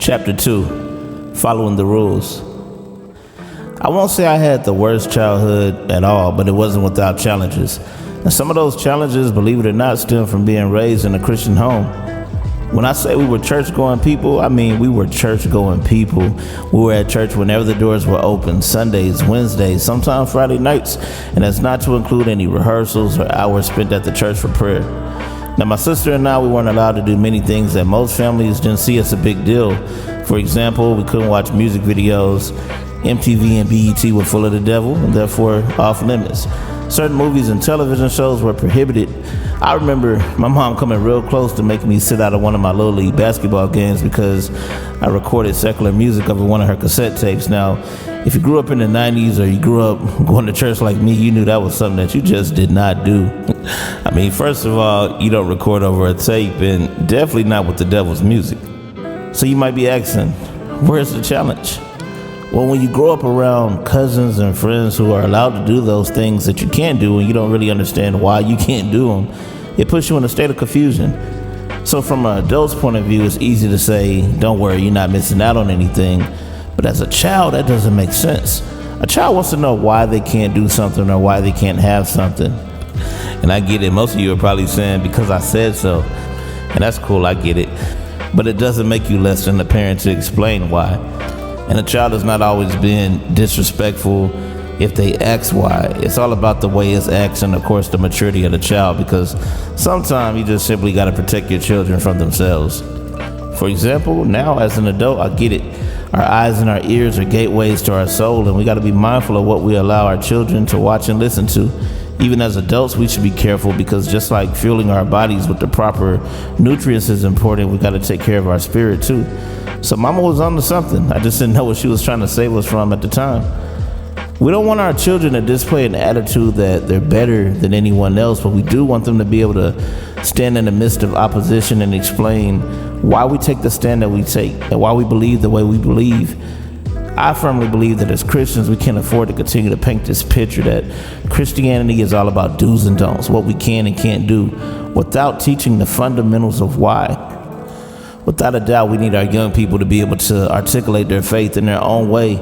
Chapter 2, Following the Rules. I won't say I had the worst childhood at all, but it wasn't without challenges. And some of those challenges, believe it or not, stem from being raised in a Christian home. When I say we were church-going people, I mean we were church-going people. We were at church whenever the doors were open, Sundays, Wednesdays, sometimes Friday nights, and that's not to include any rehearsals or hours spent at the church for prayer. Now, my sister and I, we weren't allowed to do many things that most families didn't see as a big deal. For example, we couldn't watch music videos. MTV and BET were full of the devil and therefore off limits. Certain movies and television shows were prohibited. I remember my mom coming real close to making me sit out of one of my Little League basketball games because I recorded secular music over one of her cassette tapes. Now, if you grew up in the 90s or you grew up going to church like me, you knew that was something that you just did not do. I mean, first of all, you don't record over a tape, and definitely not with the devil's music. So you might be asking, where's the challenge? Well, when you grow up around cousins and friends who are allowed to do those things that you can't do and you don't really understand why you can't do them, it puts you in a state of confusion. So from an adult's point of view, it's easy to say, don't worry, you're not missing out on anything. But as a child, that doesn't make sense. A child wants to know why they can't do something or why they can't have something. And I get it. Most of you are probably saying, because I said so. And that's cool, I get it. But it doesn't make you less than a parent to explain why. And a child has not always been disrespectful if they ask why. It's all about the way it's asked and, of course, the maturity of the child, because sometimes you just simply got to protect your children from themselves. For example, now as an adult, I get it. Our eyes and our ears are gateways to our soul, and we got to be mindful of what we allow our children to watch and listen to. Even as adults, we should be careful, because just like fueling our bodies with the proper nutrients is important, we got to take care of our spirit too. So mama was on to something. I just didn't know what she was trying to save us from at the time. We don't want our children to display an attitude that they're better than anyone else, but we do want them to be able to stand in the midst of opposition and explain why we take the stand that we take and why we believe the way we believe. I firmly believe that as Christians, we can't afford to continue to paint this picture that Christianity is all about do's and don'ts, what we can and can't do, without teaching the fundamentals of why. Without a doubt, we need our young people to be able to articulate their faith in their own way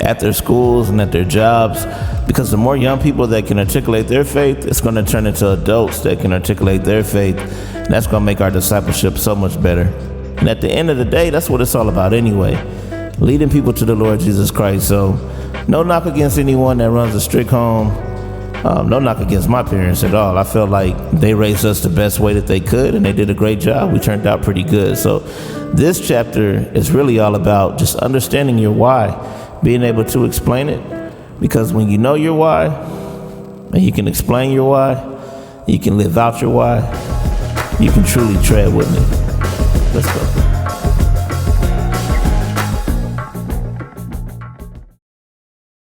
at their schools and at their jobs, because the more young people that can articulate their faith, it's going to turn into adults that can articulate their faith, and that's going to make our discipleship so much better. And at the end of the day, that's what it's all about anyway, leading people to the Lord Jesus Christ. So no knock against anyone that runs a strict home. No knock against my parents at all. I felt like they raised us the best way that they could, and they did a great job. We turned out pretty good. So this chapter is really all about just understanding your why, being able to explain it, because when you know your why, and you can explain your why, you can live out your why, you can truly tread with me. Let's go.